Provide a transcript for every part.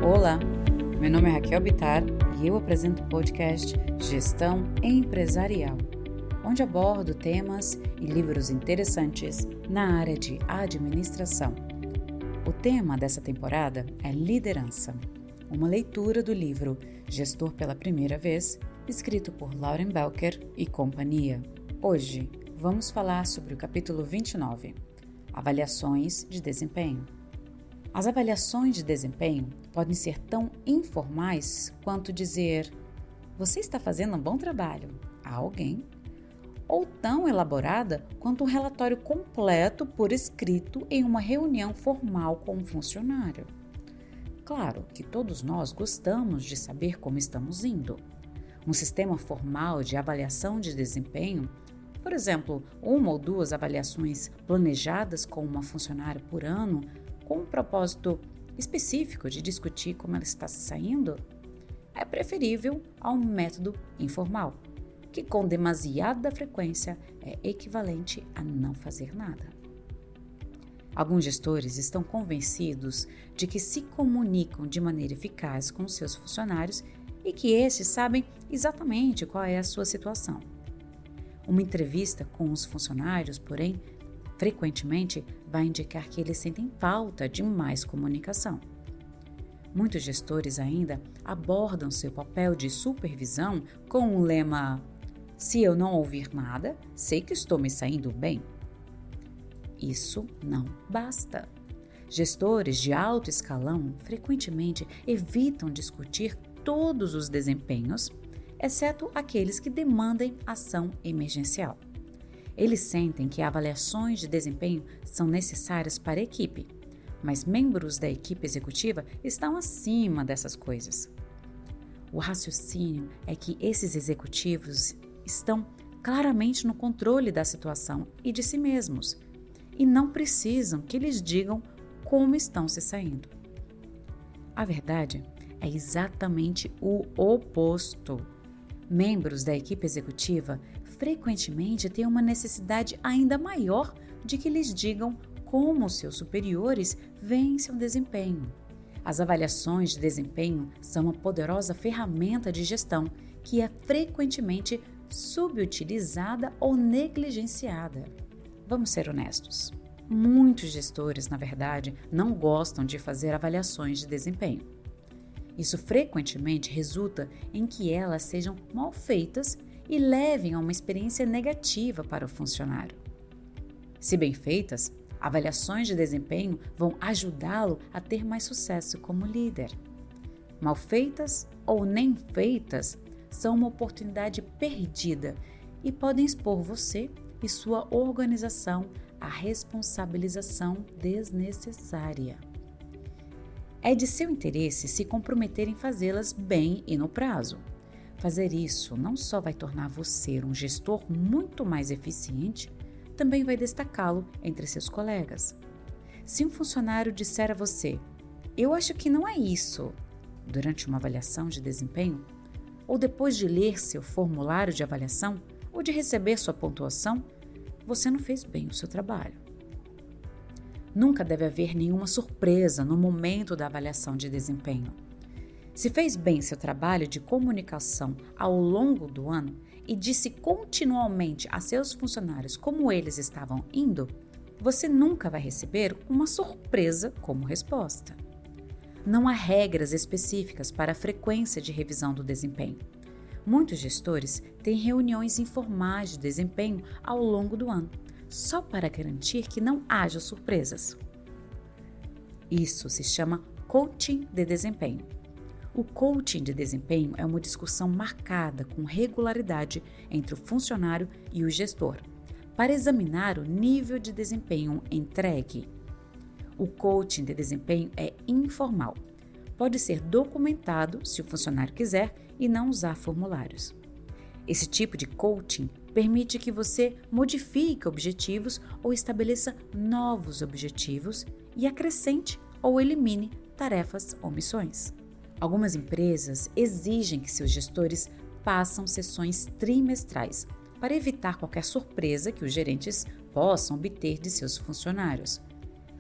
Olá, meu nome é Raquel Bittar e eu apresento o podcast Gestão Empresarial, onde abordo temas e livros interessantes na área de administração. O tema dessa temporada é liderança, uma leitura do livro Gestor pela Primeira Vez, escrito por Lauren Belker e companhia. Hoje vamos falar sobre o capítulo 29, Avaliações de Desempenho. As avaliações de desempenho podem ser tão informais quanto dizer "você está fazendo um bom trabalho" a alguém, ou tão elaborada quanto um relatório completo por escrito em uma reunião formal com um funcionário. Claro que todos nós gostamos de saber como estamos indo. Um sistema formal de avaliação de desempenho, por exemplo, 1 ou 2 avaliações planejadas com uma funcionária por ano, com um propósito específico de discutir como ela está se saindo, é preferível a um método informal, que com demasiada frequência é equivalente a não fazer nada. Alguns gestores estão convencidos de que se comunicam de maneira eficaz com seus funcionários e que estes sabem exatamente qual é a sua situação. Uma entrevista com os funcionários, porém, frequentemente vai indicar que eles sentem falta de mais comunicação. Muitos gestores ainda abordam seu papel de supervisão com o lema "se eu não ouvir nada, sei que estou me saindo bem". Isso não basta. Gestores de alto escalão frequentemente evitam discutir todos os desempenhos, exceto aqueles que demandem ação emergencial. Eles sentem que avaliações de desempenho são necessárias para a equipe, mas membros da equipe executiva estão acima dessas coisas. O raciocínio é que esses executivos estão claramente no controle da situação e de si mesmos, e não precisam que lhes digam como estão se saindo. A verdade é exatamente o oposto. Membros da equipe executiva frequentemente têm uma necessidade ainda maior de que lhes digam como seus superiores veem seu desempenho. As avaliações de desempenho são uma poderosa ferramenta de gestão que é frequentemente subutilizada ou negligenciada. Vamos ser honestos. Muitos gestores, na verdade, não gostam de fazer avaliações de desempenho. Isso frequentemente resulta em que elas sejam mal feitas e levem a uma experiência negativa para o funcionário. Se bem feitas, avaliações de desempenho vão ajudá-lo a ter mais sucesso como líder. Mal feitas ou nem feitas são uma oportunidade perdida e podem expor você e sua organização à responsabilização desnecessária. É de seu interesse se comprometer em fazê-las bem e no prazo. Fazer isso não só vai tornar você um gestor muito mais eficiente, também vai destacá-lo entre seus colegas. Se um funcionário disser a você "eu acho que não é isso", durante uma avaliação de desempenho, ou depois de ler seu formulário de avaliação ou de receber sua pontuação, você não fez bem o seu trabalho. Nunca deve haver nenhuma surpresa no momento da avaliação de desempenho. Se fez bem seu trabalho de comunicação ao longo do ano e disse continuamente a seus funcionários como eles estavam indo, você nunca vai receber uma surpresa como resposta. Não há regras específicas para a frequência de revisão do desempenho. Muitos gestores têm reuniões informais de desempenho ao longo do ano, só para garantir que não haja surpresas. Isso se chama coaching de desempenho. O coaching de desempenho é uma discussão marcada com regularidade entre o funcionário e o gestor, para examinar o nível de desempenho entregue. O coaching de desempenho é informal. Pode ser documentado se o funcionário quiser e não usar formulários. Esse tipo de coaching permite que você modifique objetivos ou estabeleça novos objetivos e acrescente ou elimine tarefas ou missões. Algumas empresas exigem que seus gestores façam sessões trimestrais para evitar qualquer surpresa que os gerentes possam obter de seus funcionários.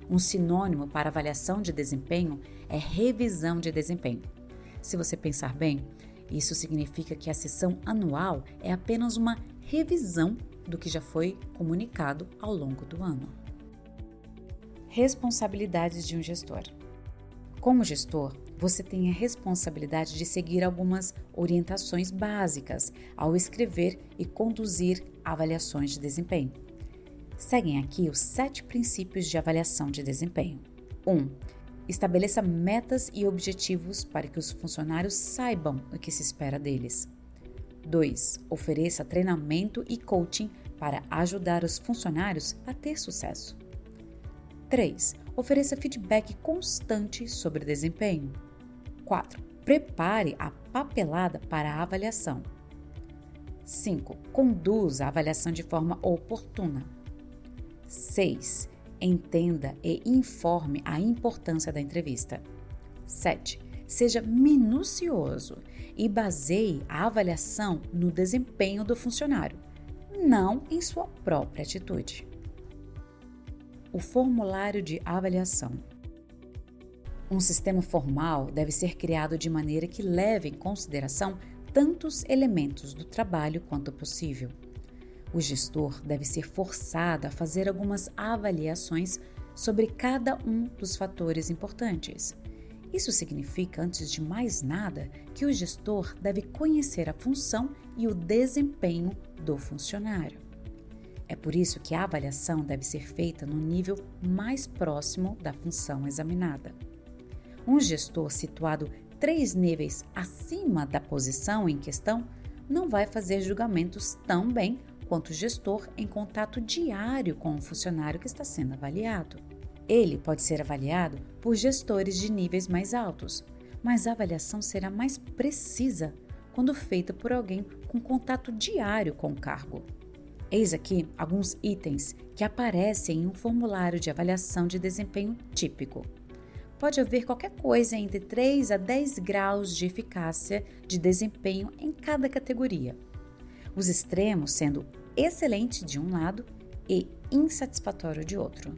Um sinônimo para avaliação de desempenho é revisão de desempenho. Se você pensar bem, isso significa que a sessão anual é apenas uma revisão do que já foi comunicado ao longo do ano. Responsabilidades de um gestor. Como gestor, você tem a responsabilidade de seguir algumas orientações básicas ao escrever e conduzir avaliações de desempenho. Seguem aqui os 7 princípios de avaliação de desempenho. 1. Estabeleça metas e objetivos para que os funcionários saibam o que se espera deles. 2. Ofereça treinamento e coaching para ajudar os funcionários a ter sucesso. 3. Ofereça feedback constante sobre desempenho. 4. Prepare a papelada para a avaliação. 5. Conduza a avaliação de forma oportuna. 6. Entenda e informe a importância da entrevista. 7. Seja minucioso e baseie a avaliação no desempenho do funcionário, não em sua própria atitude. O formulário de avaliação. Um sistema formal deve ser criado de maneira que leve em consideração tantos elementos do trabalho quanto possível. O gestor deve ser forçado a fazer algumas avaliações sobre cada um dos fatores importantes. Isso significa, antes de mais nada, que o gestor deve conhecer a função e o desempenho do funcionário. É por isso que a avaliação deve ser feita no nível mais próximo da função examinada. Um gestor situado 3 níveis acima da posição em questão não vai fazer julgamentos tão bem quanto o gestor em contato diário com o funcionário que está sendo avaliado. Ele pode ser avaliado por gestores de níveis mais altos, mas a avaliação será mais precisa quando feita por alguém com contato diário com o cargo. Eis aqui alguns itens que aparecem em um formulário de avaliação de desempenho típico. Pode haver qualquer coisa entre 3 a 10 graus de eficácia de desempenho em cada categoria. Os extremos sendo excelente de um lado e insatisfatório de outro.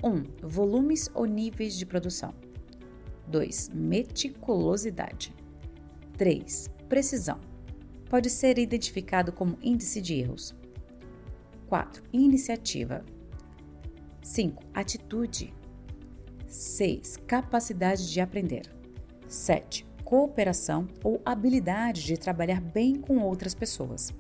1. Volumes ou níveis de produção. 2. Meticulosidade. 3. Precisão. Pode ser identificado como índice de erros. 4. Iniciativa. 5. Atitude. 6. Capacidade de aprender. 7. Cooperação ou habilidade de trabalhar bem com outras pessoas.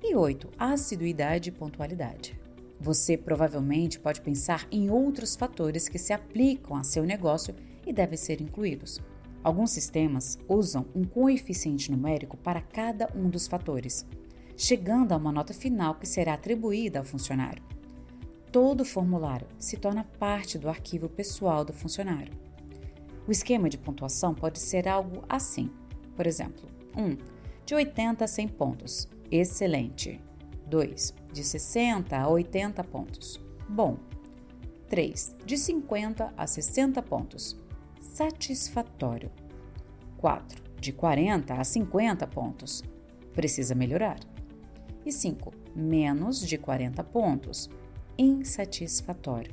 E 8. Assiduidade e pontualidade. Você provavelmente pode pensar em outros fatores que se aplicam a seu negócio e devem ser incluídos. Alguns sistemas usam um coeficiente numérico para cada um dos fatores, chegando a uma nota final que será atribuída ao funcionário. Todo formulário se torna parte do arquivo pessoal do funcionário. O esquema de pontuação pode ser algo assim. Por exemplo, 1. De 80 a 100 pontos. Excelente. 2. De 60 a 80 pontos. Bom. 3. De 50 a 60 pontos. Satisfatório. 4. De 40 a 50 pontos. Precisa melhorar. E 5. Menos de 40 pontos. Insatisfatório.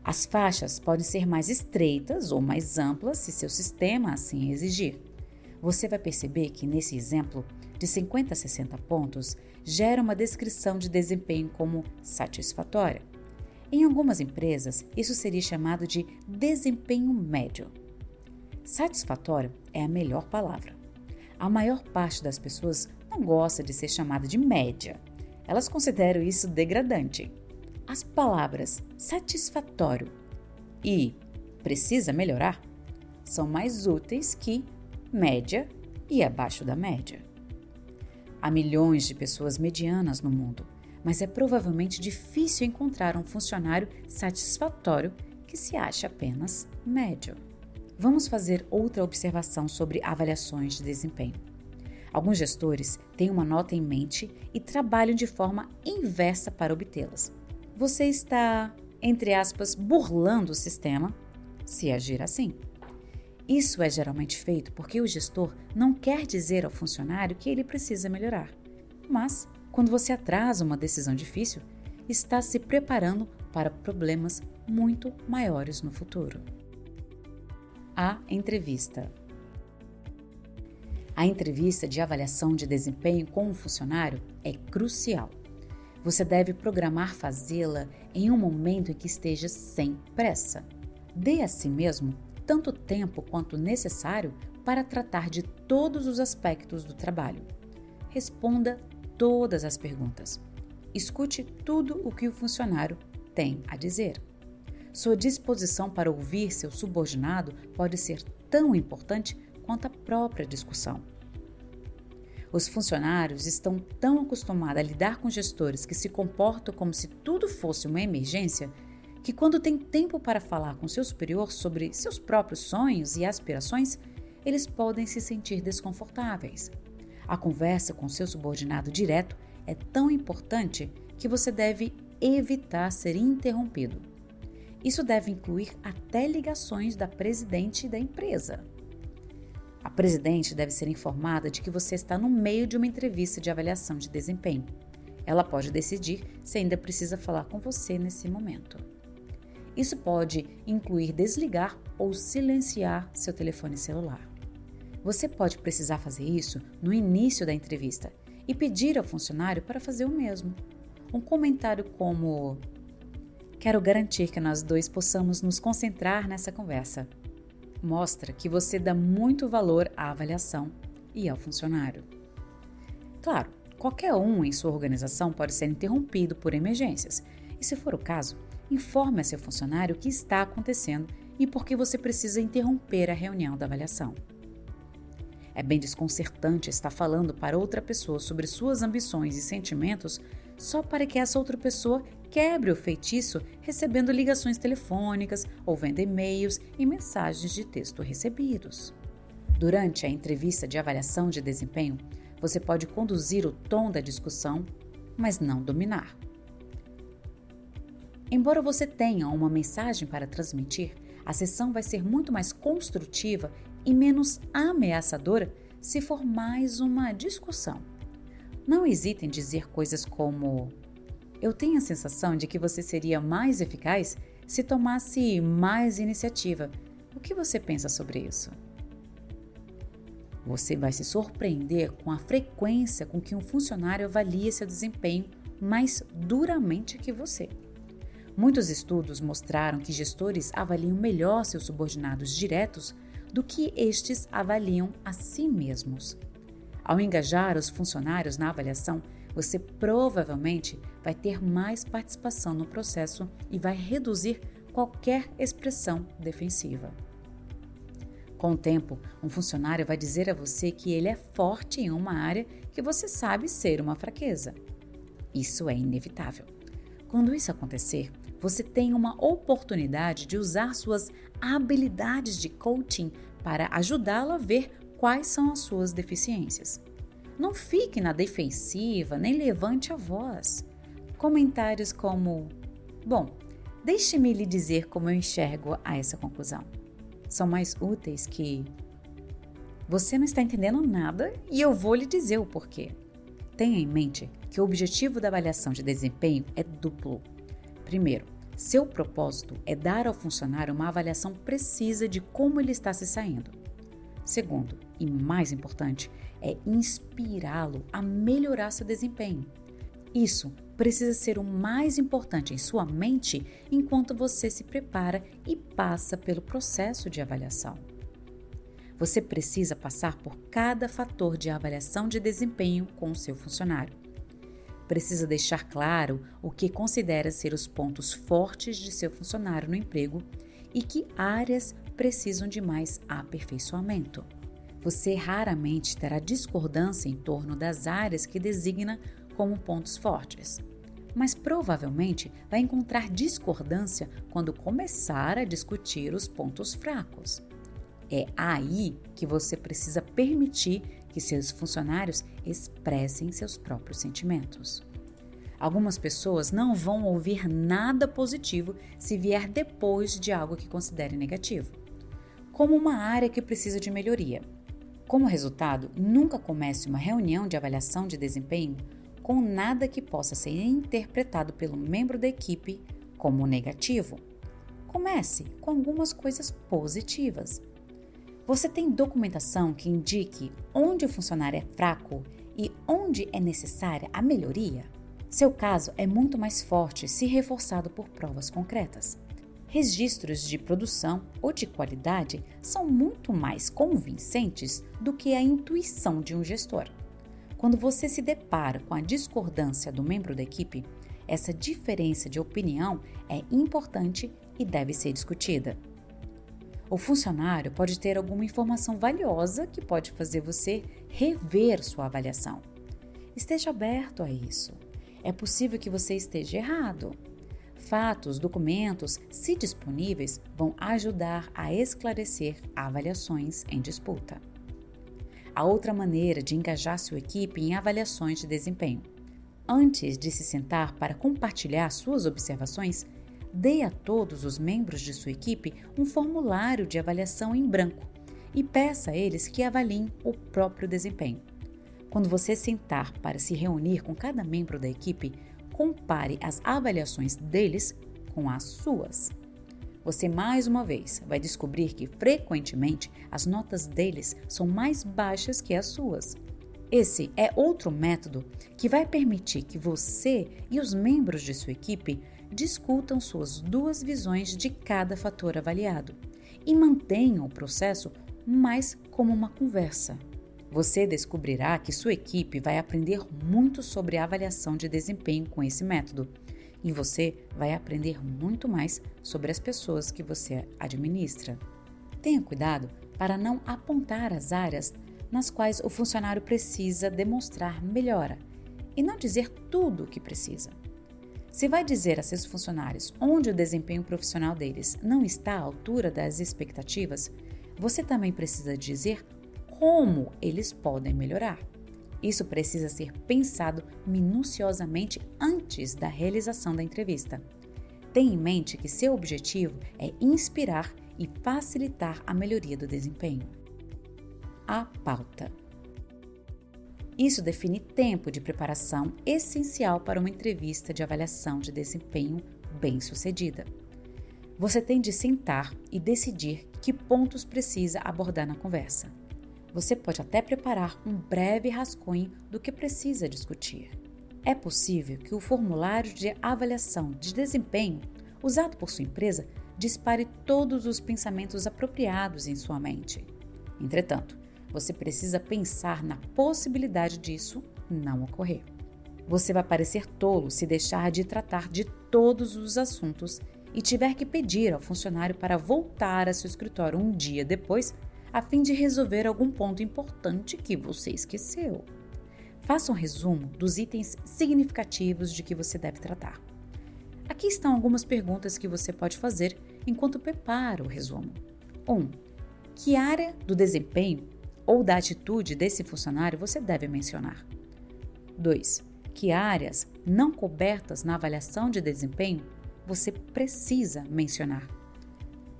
As faixas podem ser mais estreitas ou mais amplas se seu sistema assim exigir. Você vai perceber que nesse exemplo, de 50 a 60 pontos, gera uma descrição de desempenho como satisfatória. Em algumas empresas, isso seria chamado de desempenho médio. Satisfatório é a melhor palavra. A maior parte das pessoas não gosta de ser chamada de média. Elas consideram isso degradante. As palavras satisfatório e precisa melhorar são mais úteis que média e abaixo da média. Há milhões de pessoas medianas no mundo, mas é provavelmente difícil encontrar um funcionário satisfatório que se ache apenas médio. Vamos fazer outra observação sobre avaliações de desempenho. Alguns gestores têm uma nota em mente e trabalham de forma inversa para obtê-las. Você está, entre aspas, burlando o sistema se agir assim. Isso é geralmente feito porque o gestor não quer dizer ao funcionário que ele precisa melhorar. Mas, quando você atrasa uma decisão difícil, está se preparando para problemas muito maiores no futuro. A entrevista. A entrevista de avaliação de desempenho com um funcionário é crucial. Você deve programar fazê-la em um momento em que esteja sem pressa. Dê a si mesmo tanto tempo quanto necessário para tratar de todos os aspectos do trabalho. Responda todas as perguntas. Escute tudo o que o funcionário tem a dizer. Sua disposição para ouvir seu subordinado pode ser tão importante quanto a própria discussão. Os funcionários estão tão acostumados a lidar com gestores que se comportam como se tudo fosse uma emergência, que quando tem tempo para falar com seu superior sobre seus próprios sonhos e aspirações, eles podem se sentir desconfortáveis. A conversa com seu subordinado direto é tão importante que você deve evitar ser interrompido. Isso deve incluir até ligações da presidente da empresa. A presidente deve ser informada de que você está no meio de uma entrevista de avaliação de desempenho. Ela pode decidir se ainda precisa falar com você nesse momento. Isso pode incluir desligar ou silenciar seu telefone celular. Você pode precisar fazer isso no início da entrevista e pedir ao funcionário para fazer o mesmo. Um comentário como: "Quero garantir que nós dois possamos nos concentrar nessa conversa", mostra que você dá muito valor à avaliação e ao funcionário. Claro, qualquer um em sua organização pode ser interrompido por emergências, e se for o caso, informe a seu funcionário o que está acontecendo e por que você precisa interromper a reunião da avaliação. É bem desconcertante estar falando para outra pessoa sobre suas ambições e sentimentos só para que essa outra pessoa quebre o feitiço recebendo ligações telefônicas ou vendo e-mails e mensagens de texto recebidos. Durante a entrevista de avaliação de desempenho, você pode conduzir o tom da discussão, mas não dominar. Embora você tenha uma mensagem para transmitir, a sessão vai ser muito mais construtiva e menos ameaçadora se for mais uma discussão. Não hesite em dizer coisas como: "Eu tenho a sensação de que você seria mais eficaz se tomasse mais iniciativa. O que você pensa sobre isso?" Você vai se surpreender com a frequência com que um funcionário avalia seu desempenho mais duramente que você. Muitos estudos mostraram que gestores avaliam melhor seus subordinados diretos do que estes avaliam a si mesmos. Ao engajar os funcionários na avaliação, você provavelmente vai ter mais participação no processo e vai reduzir qualquer expressão defensiva. Com o tempo, um funcionário vai dizer a você que ele é forte em uma área que você sabe ser uma fraqueza. Isso é inevitável. Quando isso acontecer, você tem uma oportunidade de usar suas habilidades de coaching para ajudá-lo a ver quais são as suas deficiências. Não fique na defensiva, nem levante a voz. Comentários como: "Bom, deixe-me lhe dizer como eu enxergo a essa conclusão", são mais úteis que: "Você não está entendendo nada e eu vou lhe dizer o porquê". Tenha em mente que o objetivo da avaliação de desempenho é duplo. Primeiro, seu propósito é dar ao funcionário uma avaliação precisa de como ele está se saindo. Segundo, e mais importante, é inspirá-lo a melhorar seu desempenho. Isso precisa ser o mais importante em sua mente enquanto você se prepara e passa pelo processo de avaliação. Você precisa passar por cada fator de avaliação de desempenho com o seu funcionário. Precisa deixar claro o que considera ser os pontos fortes de seu funcionário no emprego e que áreas precisam de mais aperfeiçoamento. Você raramente terá discordância em torno das áreas que designa como pontos fortes, mas provavelmente vai encontrar discordância quando começar a discutir os pontos fracos. É aí que você precisa permitir que seus funcionários expressem seus próprios sentimentos. Algumas pessoas não vão ouvir nada positivo se vier depois de algo que considere negativo, como uma área que precisa de melhoria. Como resultado, nunca comece uma reunião de avaliação de desempenho com nada que possa ser interpretado pelo membro da equipe como negativo? Comece com algumas coisas positivas. Você tem documentação que indique onde o funcionário é fraco e onde é necessária a melhoria? Seu caso é muito mais forte se reforçado por provas concretas. Registros de produção ou de qualidade são muito mais convincentes do que a intuição de um gestor. Quando você se depara com a discordância do membro da equipe, essa diferença de opinião é importante e deve ser discutida. O funcionário pode ter alguma informação valiosa que pode fazer você rever sua avaliação. Esteja aberto a isso. É possível que você esteja errado. Fatos, documentos, se disponíveis, vão ajudar a esclarecer avaliações em disputa. A outra maneira de engajar sua equipe em avaliações de desempenho. Antes de se sentar para compartilhar suas observações, dê a todos os membros de sua equipe um formulário de avaliação em branco e peça a eles que avaliem o próprio desempenho. Quando você sentar para se reunir com cada membro da equipe, compare as avaliações deles com as suas. Você mais uma vez vai descobrir que frequentemente as notas deles são mais baixas que as suas. Esse é outro método que vai permitir que você e os membros de sua equipe discutam suas duas visões de cada fator avaliado e mantenham o processo mais como uma conversa. Você descobrirá que sua equipe vai aprender muito sobre a avaliação de desempenho com esse método e você vai aprender muito mais sobre as pessoas que você administra. Tenha cuidado para não apontar as áreas nas quais o funcionário precisa demonstrar melhora e não dizer tudo o que precisa. Se vai dizer a seus funcionários onde o desempenho profissional deles não está à altura das expectativas, você também precisa dizer como eles podem melhorar. Isso precisa ser pensado minuciosamente antes da realização da entrevista. Tenha em mente que seu objetivo é inspirar e facilitar a melhoria do desempenho. A pauta. Isso define tempo de preparação essencial para uma entrevista de avaliação de desempenho bem-sucedida. Você tem de sentar e decidir que pontos precisa abordar na conversa. Você pode até preparar um breve rascunho do que precisa discutir. É possível que o formulário de avaliação de desempenho usado por sua empresa dispare todos os pensamentos apropriados em sua mente. Entretanto, você precisa pensar na possibilidade disso não ocorrer. Você vai parecer tolo se deixar de tratar de todos os assuntos e tiver que pedir ao funcionário para voltar a seu escritório um dia depois a fim de resolver algum ponto importante que você esqueceu. Faça um resumo dos itens significativos de que você deve tratar. Aqui estão algumas perguntas que você pode fazer enquanto prepara o resumo. 1. Que área do desempenho ou da atitude desse funcionário você deve mencionar? 2. Que áreas não cobertas na avaliação de desempenho você precisa mencionar?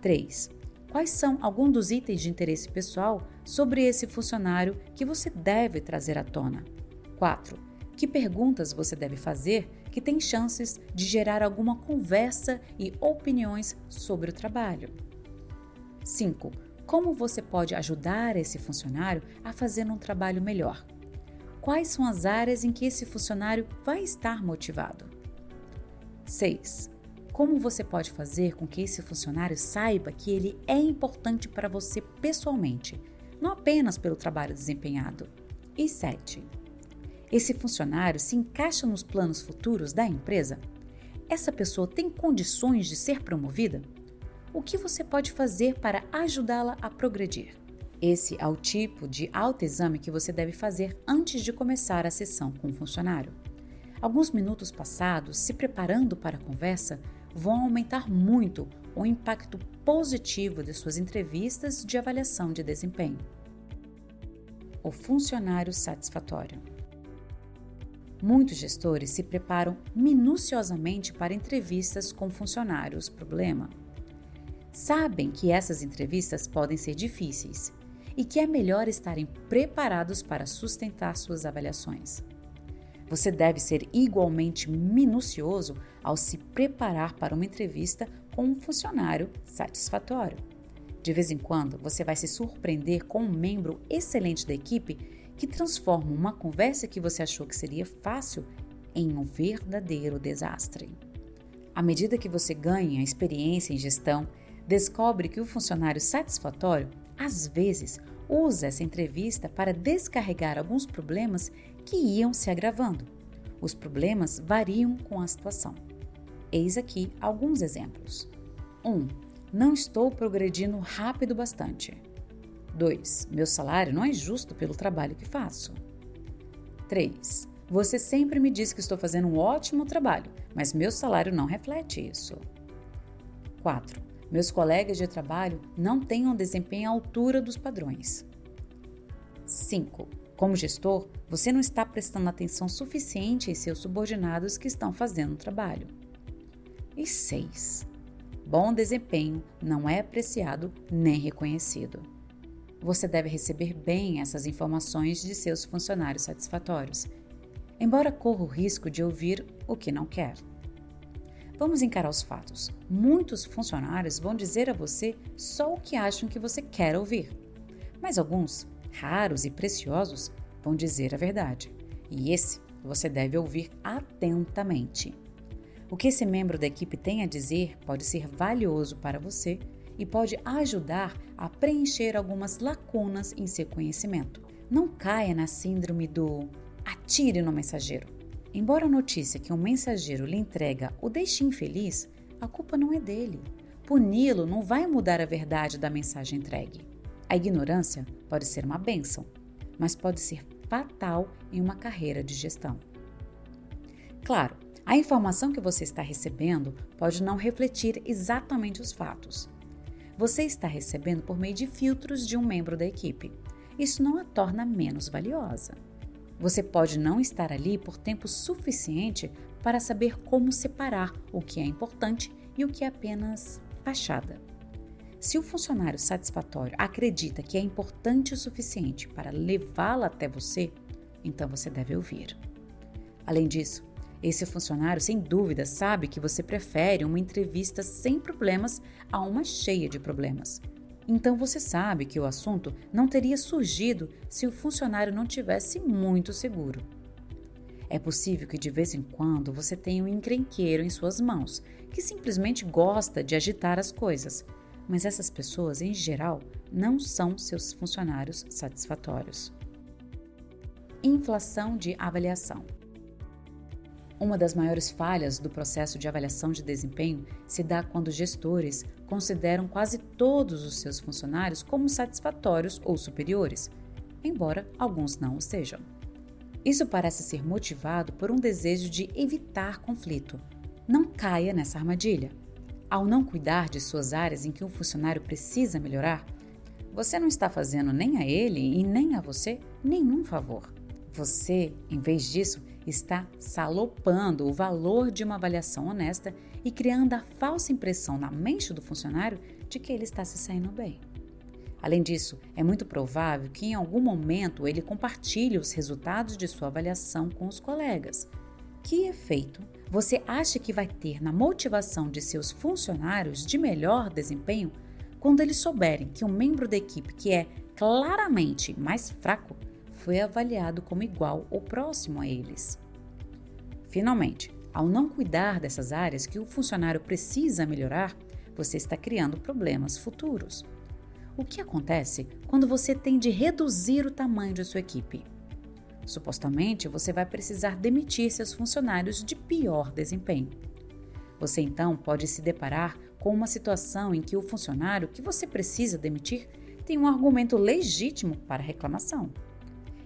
3. Quais são alguns dos itens de interesse pessoal sobre esse funcionário que você deve trazer à tona? 4. Que perguntas você deve fazer que tem chances de gerar alguma conversa e opiniões sobre o trabalho? 5. Como você pode ajudar esse funcionário a fazer um trabalho melhor? Quais são as áreas em que esse funcionário vai estar motivado? 6. Como você pode fazer com que esse funcionário saiba que ele é importante para você pessoalmente, não apenas pelo trabalho desempenhado? E 7. Esse funcionário se encaixa nos planos futuros da empresa? Essa pessoa tem condições de ser promovida? O que você pode fazer para ajudá-la a progredir? Esse é o tipo de autoexame que você deve fazer antes de começar a sessão com o funcionário. Alguns minutos passados, se preparando para a conversa, vão aumentar muito o impacto positivo de suas entrevistas de avaliação de desempenho. O funcionário satisfatório. Muitos gestores se preparam minuciosamente para entrevistas com funcionários problema. Sabem que essas entrevistas podem ser difíceis e que é melhor estarem preparados para sustentar suas avaliações. Você deve ser igualmente minucioso ao se preparar para uma entrevista com um funcionário satisfatório. De vez em quando, você vai se surpreender com um membro excelente da equipe que transforma uma conversa que você achou que seria fácil em um verdadeiro desastre. À medida que você ganha experiência em gestão, descobre que o funcionário satisfatório, às vezes, usa essa entrevista para descarregar alguns problemas que iam se agravando. Os problemas variam com a situação. Eis aqui alguns exemplos. 1. Não estou progredindo rápido bastante. 2. Meu salário não é justo pelo trabalho que faço. 3. Você sempre me diz que estou fazendo um ótimo trabalho, mas meu salário não reflete isso. 4. Meus colegas de trabalho não têm um desempenho à altura dos padrões. 5. Como gestor, você não está prestando atenção suficiente em seus subordinados que estão fazendo o trabalho. E 6. Bom desempenho não é apreciado nem reconhecido. Você deve receber bem essas informações de seus funcionários satisfatórios, embora corra o risco de ouvir o que não quer. Vamos encarar os fatos. Muitos funcionários vão dizer a você só o que acham que você quer ouvir, mas alguns, raros e preciosos, vão dizer a verdade. E esse você deve ouvir atentamente. O que esse membro da equipe tem a dizer pode ser valioso para você e pode ajudar a preencher algumas lacunas em seu conhecimento. Não caia na síndrome do atire no mensageiro. Embora a notícia que um mensageiro lhe entrega o deixe infeliz, a culpa não é dele. Puni-lo não vai mudar a verdade da mensagem entregue. A ignorância pode ser uma bênção, mas pode ser fatal em uma carreira de gestão. Claro, a informação que você está recebendo pode não refletir exatamente os fatos. Você está recebendo por meio de filtros de um membro da equipe. Isso não a torna menos valiosa. Você pode não estar ali por tempo suficiente para saber como separar o que é importante e o que é apenas fachada. Se o funcionário satisfatório acredita que é importante o suficiente para levá-la até você, então você deve ouvir. Além disso, esse funcionário, sem dúvida, sabe que você prefere uma entrevista sem problemas a uma cheia de problemas. Então você sabe que o assunto não teria surgido se o funcionário não tivesse muito seguro. É possível que de vez em quando você tenha um encrenqueiro em suas mãos, que simplesmente gosta de agitar as coisas, mas essas pessoas, em geral, não são seus funcionários satisfatórios. Inflação de avaliação. Uma das maiores falhas do processo de avaliação de desempenho se dá quando gestores consideram quase todos os seus funcionários como satisfatórios ou superiores, embora alguns não o sejam. Isso parece ser motivado por um desejo de evitar conflito. Não caia nessa armadilha. Ao não cuidar de suas áreas em que um funcionário precisa melhorar, você não está fazendo nem a ele e nem a você nenhum favor. Você, em vez disso, está salopando o valor de uma avaliação honesta e criando a falsa impressão na mente do funcionário de que ele está se saindo bem. Além disso, é muito provável que em algum momento ele compartilhe os resultados de sua avaliação com os colegas. Que efeito você acha que vai ter na motivação de seus funcionários de melhor desempenho quando eles souberem que um membro da equipe que é claramente mais fraco foi avaliado como igual ou próximo a eles? Finalmente, ao não cuidar dessas áreas que o funcionário precisa melhorar, você está criando problemas futuros. O que acontece quando você tem de reduzir o tamanho de sua equipe? Supostamente, você vai precisar demitir seus funcionários de pior desempenho. Você então pode se deparar com uma situação em que o funcionário que você precisa demitir tem um argumento legítimo para reclamação.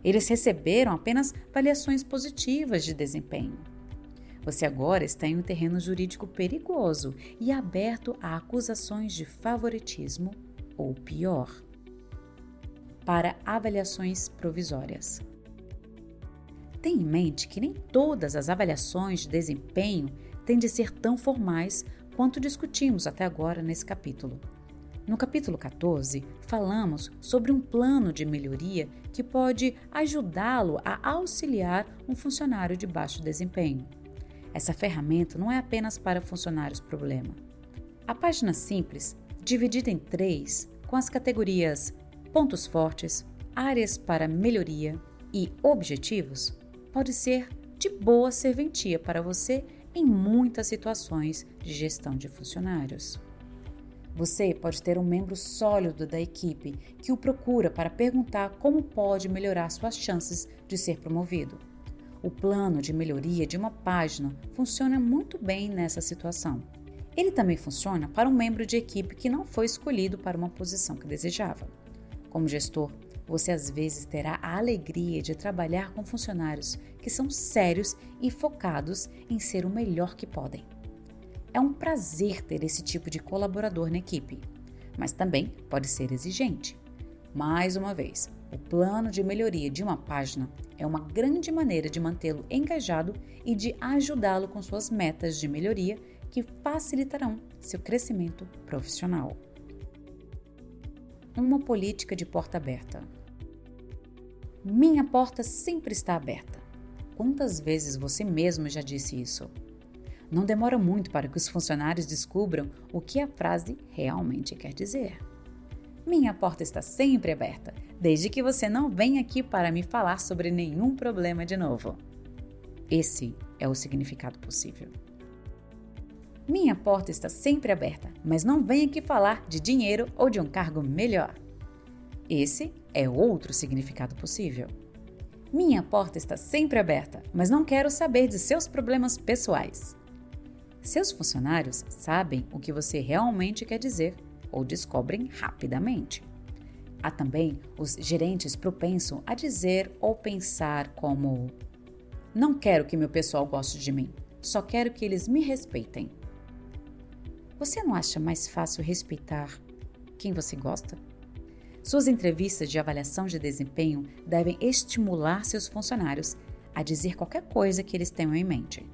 Eles receberam apenas avaliações positivas de desempenho. Você agora está em um terreno jurídico perigoso e aberto a acusações de favoritismo ou pior. Para avaliações provisórias. Tenha em mente que nem todas as avaliações de desempenho têm de ser tão formais quanto discutimos até agora nesse capítulo. No capítulo 14, falamos sobre um plano de melhoria que pode ajudá-lo a auxiliar um funcionário de baixo desempenho. Essa ferramenta não é apenas para funcionários problema. A página simples, dividida em 3, com as categorias pontos fortes, áreas para melhoria e objetivos, pode ser de boa serventia para você em muitas situações de gestão de funcionários. Você pode ter um membro sólido da equipe que o procura para perguntar como pode melhorar suas chances de ser promovido. O plano de melhoria de uma página funciona muito bem nessa situação. Ele também funciona para um membro de equipe que não foi escolhido para uma posição que desejava. Como gestor, você às vezes terá a alegria de trabalhar com funcionários que são sérios e focados em ser o melhor que podem. É um prazer ter esse tipo de colaborador na equipe, mas também pode ser exigente. Mais uma vez, o plano de melhoria de uma página é uma grande maneira de mantê-lo engajado e de ajudá-lo com suas metas de melhoria que facilitarão seu crescimento profissional. Uma política de porta aberta. Minha porta sempre está aberta. Quantas vezes você mesmo já disse isso? Não demora muito para que os funcionários descubram o que a frase realmente quer dizer. Minha porta está sempre aberta, desde que você não venha aqui para me falar sobre nenhum problema de novo. Esse é o significado possível. Minha porta está sempre aberta, mas não venha aqui falar de dinheiro ou de um cargo melhor. Esse é outro significado possível. Minha porta está sempre aberta, mas não quero saber de seus problemas pessoais. Seus funcionários sabem o que você realmente quer dizer ou descobrem rapidamente. Há também os gerentes propensos a dizer ou pensar como: não quero que meu pessoal goste de mim, só quero que eles me respeitem. Você não acha mais fácil respeitar quem você gosta? Suas entrevistas de avaliação de desempenho devem estimular seus funcionários a dizer qualquer coisa que eles tenham em mente.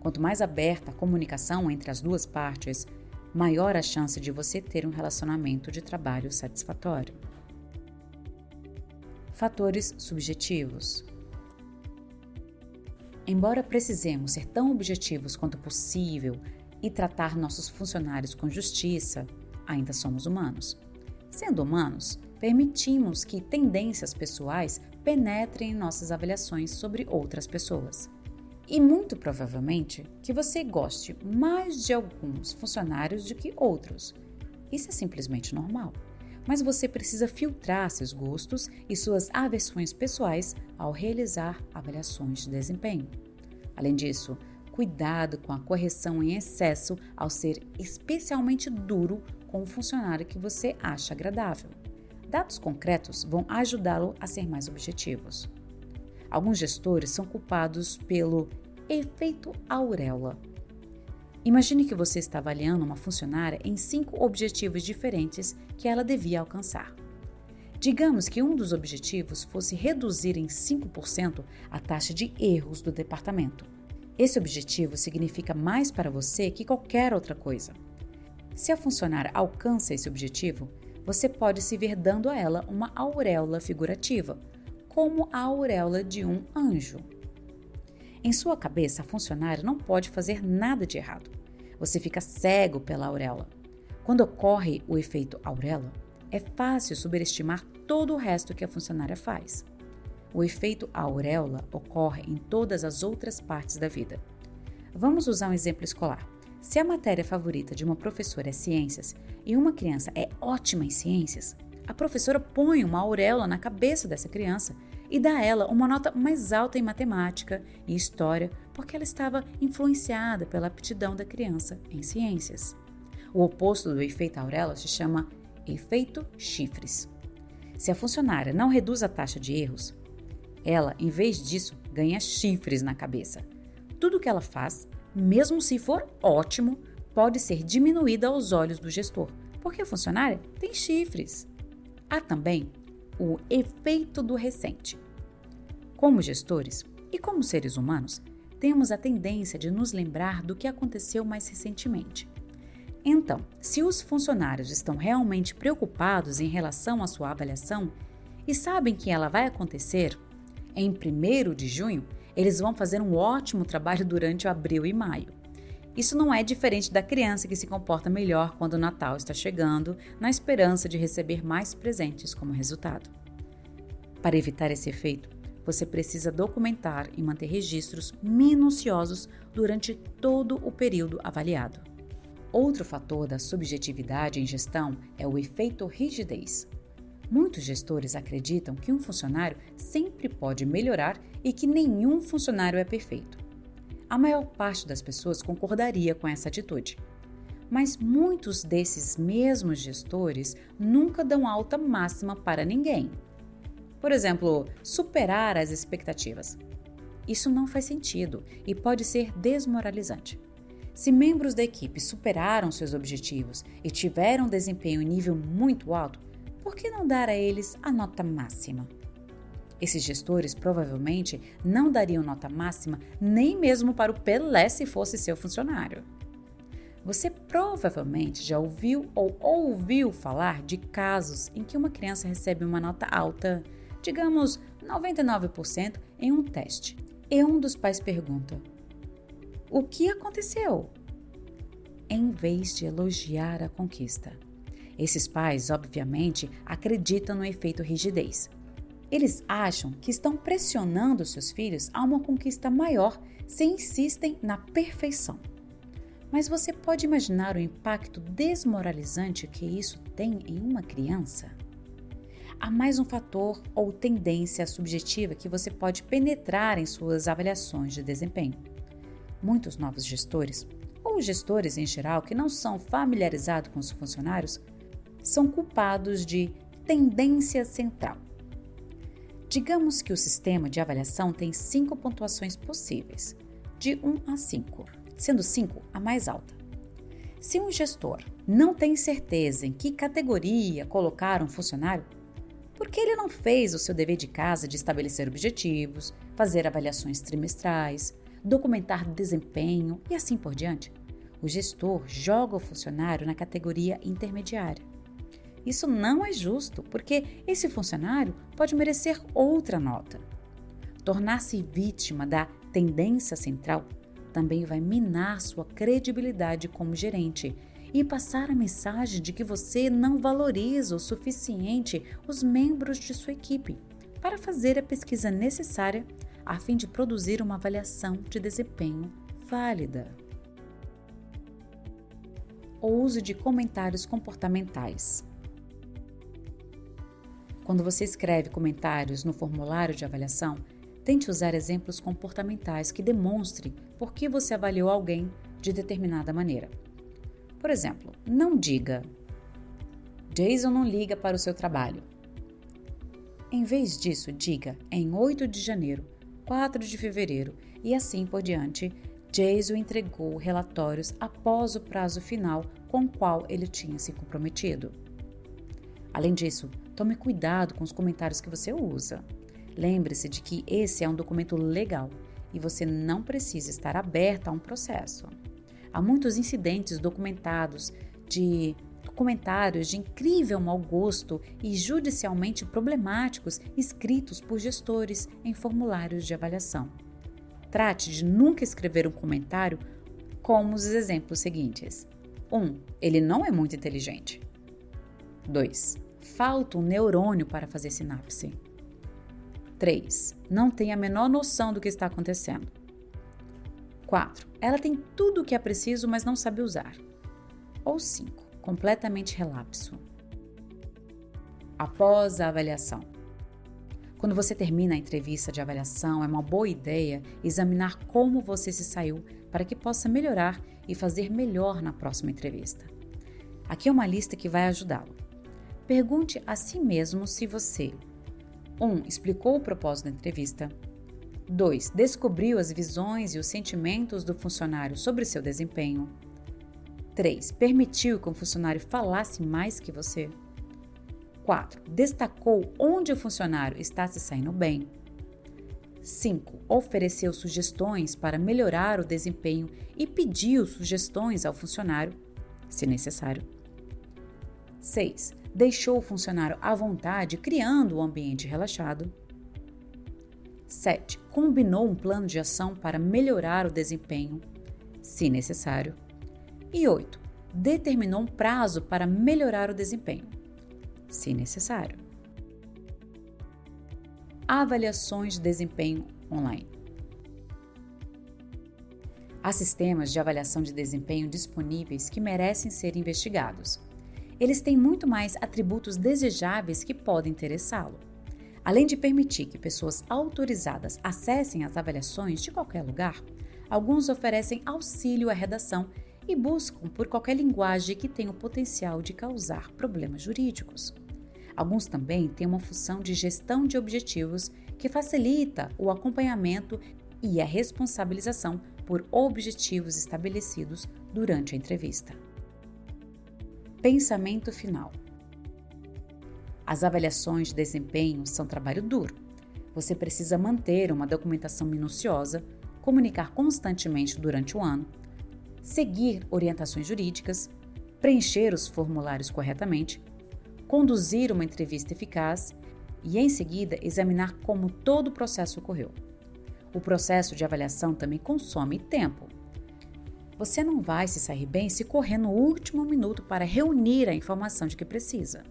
Quanto mais aberta a comunicação entre as duas partes, maior a chance de você ter um relacionamento de trabalho satisfatório. Fatores subjetivos. Embora precisemos ser tão objetivos quanto possível e tratar nossos funcionários com justiça, ainda somos humanos. Sendo humanos, permitimos que tendências pessoais penetrem em nossas avaliações sobre outras pessoas. E muito provavelmente que você goste mais de alguns funcionários do que outros. Isso é simplesmente normal. Mas você precisa filtrar seus gostos e suas aversões pessoais ao realizar avaliações de desempenho. Além disso, cuidado com a correção em excesso ao ser especialmente duro com um funcionário que você acha agradável. Dados concretos vão ajudá-lo a ser mais objetivos. Alguns gestores são culpados pelo efeito auréola. Imagine que você está avaliando uma funcionária em 5 objetivos diferentes que ela devia alcançar. Digamos que um dos objetivos fosse reduzir em 5% a taxa de erros do departamento. Esse objetivo significa mais para você que qualquer outra coisa. Se a funcionária alcança esse objetivo, você pode se ver dando a ela uma auréola figurativa, como a auréola de um anjo. Em sua cabeça, a funcionária não pode fazer nada de errado. Você fica cego pela auréola. Quando ocorre o efeito auréola, é fácil superestimar todo o resto que a funcionária faz. O efeito auréola ocorre em todas as outras partes da vida. Vamos usar um exemplo escolar. Se a matéria favorita de uma professora é ciências e uma criança é ótima em ciências, a professora põe uma auréola na cabeça dessa criança e dá a ela uma nota mais alta em matemática e história porque ela estava influenciada pela aptidão da criança em ciências. O oposto do efeito auréola se chama efeito chifres. Se a funcionária não reduz a taxa de erros, ela, em vez disso, ganha chifres na cabeça. Tudo que ela faz, mesmo se for ótimo, pode ser diminuído aos olhos do gestor, porque a funcionária tem chifres. Há também o efeito do recente. Como gestores e como seres humanos, temos a tendência de nos lembrar do que aconteceu mais recentemente. Então, se os funcionários estão realmente preocupados em relação à sua avaliação e sabem que ela vai acontecer em 1º de junho, eles vão fazer um ótimo trabalho durante abril e maio. Isso não é diferente da criança que se comporta melhor quando o Natal está chegando, na esperança de receber mais presentes como resultado. Para evitar esse efeito, você precisa documentar e manter registros minuciosos durante todo o período avaliado. Outro fator da subjetividade em gestão é o efeito rigidez. Muitos gestores acreditam que um funcionário sempre pode melhorar e que nenhum funcionário é perfeito. A maior parte das pessoas concordaria com essa atitude. Mas muitos desses mesmos gestores nunca dão alta máxima para ninguém. Por exemplo, superar as expectativas. Isso não faz sentido e pode ser desmoralizante. Se membros da equipe superaram seus objetivos e tiveram desempenho em nível muito alto, por que não dar a eles a nota máxima? Esses gestores provavelmente não dariam nota máxima nem mesmo para o Pelé se fosse seu funcionário. Você provavelmente já ouviu ou ouviu falar de casos em que uma criança recebe uma nota alta, digamos 99% em um teste, e um dos pais pergunta: "O que aconteceu?" Em vez de elogiar a conquista. Esses pais, obviamente, acreditam no efeito rigidez. Eles acham que estão pressionando seus filhos a uma conquista maior se insistem na perfeição. Mas você pode imaginar o impacto desmoralizante que isso tem em uma criança? Há mais um fator ou tendência subjetiva que você pode penetrar em suas avaliações de desempenho. Muitos novos gestores, ou gestores em geral que não são familiarizados com os funcionários, são culpados de tendência central. Digamos que o sistema de avaliação tem 5 pontuações possíveis, de 1 a 5, sendo 5 a mais alta. Se um gestor não tem certeza em que categoria colocar um funcionário, por que ele não fez o seu dever de casa de estabelecer objetivos, fazer avaliações trimestrais, documentar desempenho e assim por diante? O gestor joga o funcionário na categoria intermediária. Isso não é justo, porque esse funcionário pode merecer outra nota. Tornar-se vítima da tendência central também vai minar sua credibilidade como gerente e passar a mensagem de que você não valoriza o suficiente os membros de sua equipe para fazer a pesquisa necessária a fim de produzir uma avaliação de desempenho válida. O uso de comentários comportamentais. Quando você escreve comentários no formulário de avaliação, tente usar exemplos comportamentais que demonstrem por que você avaliou alguém de determinada maneira. Por exemplo, não diga: "Jason não liga para o seu trabalho." Em vez disso, diga: "Em 8 de janeiro, 4 de fevereiro e assim por diante, Jason entregou relatórios após o prazo final com o qual ele tinha se comprometido." Além disso, tome cuidado com os comentários que você usa. Lembre-se de que esse é um documento legal e você não precisa estar aberto a um processo. Há muitos incidentes documentados de comentários de incrível mau gosto e judicialmente problemáticos escritos por gestores em formulários de avaliação. Trate de nunca escrever um comentário como os exemplos seguintes. 1. Ele não é muito inteligente. 2. Falta um neurônio para fazer sinapse. 3. Não tem a menor noção do que está acontecendo. 4. Ela tem tudo o que é preciso, mas não sabe usar. Ou 5. Completamente relapso. Após a avaliação. Quando você termina a entrevista de avaliação, é uma boa ideia examinar como você se saiu para que possa melhorar e fazer melhor na próxima entrevista. Aqui é uma lista que vai ajudá-lo. Pergunte a si mesmo se você 1. Explicou o propósito da entrevista. 2. Descobriu as visões e os sentimentos do funcionário sobre seu desempenho. 3. Permitiu que o funcionário falasse mais que você. 4. Destacou onde o funcionário está se saindo bem. 5. Ofereceu sugestões para melhorar o desempenho e pediu sugestões ao funcionário. se necessário. 6. Deixou o funcionário à vontade, criando um ambiente relaxado. 7. Combinou um plano de ação para melhorar o desempenho, se necessário. E 8. Determinou um prazo para melhorar o desempenho, se necessário. Avaliações de desempenho online. Há sistemas de avaliação de desempenho disponíveis que merecem ser investigados. Eles têm muito mais atributos desejáveis que podem interessá-lo. Além de permitir que pessoas autorizadas acessem as avaliações de qualquer lugar, alguns oferecem auxílio à redação e buscam por qualquer linguagem que tenha o potencial de causar problemas jurídicos. Alguns também têm uma função de gestão de objetivos que facilita o acompanhamento e a responsabilização por objetivos estabelecidos durante a entrevista. Pensamento final. As avaliações de desempenho são trabalho duro. Você precisa manter uma documentação minuciosa, comunicar constantemente durante o ano, seguir orientações jurídicas, preencher os formulários corretamente, conduzir uma entrevista eficaz e, em seguida, examinar como todo o processo ocorreu. O processo de avaliação também consome tempo. Você não vai se sair bem se correr no último minuto para reunir a informação de que precisa.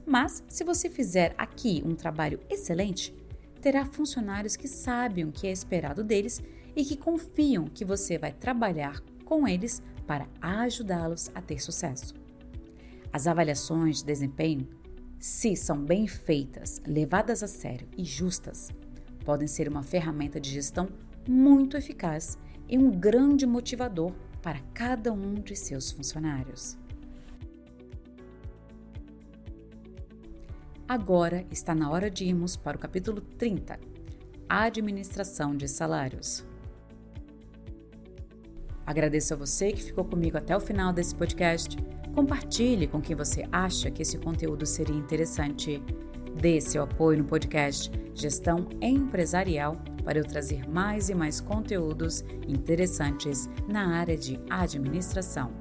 Mas, se você fizer aqui um trabalho excelente, terá funcionários que sabem o que é esperado deles e que confiam que você vai trabalhar com eles para ajudá-los a ter sucesso. As avaliações de desempenho, se são bem feitas, levadas a sério e justas, podem ser uma ferramenta de gestão muito eficaz e um grande motivador para cada um de seus funcionários. Agora está na hora de irmos para o capítulo 30, Administração de Salários. Agradeço a você que ficou comigo até o final desse podcast. Compartilhe com quem você acha que esse conteúdo seria interessante. Dê seu apoio no podcast Gestão Empresarial para eu trazer mais e mais conteúdos interessantes na área de administração.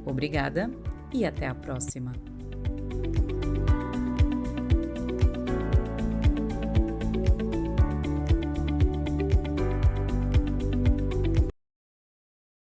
Obrigada e até a próxima!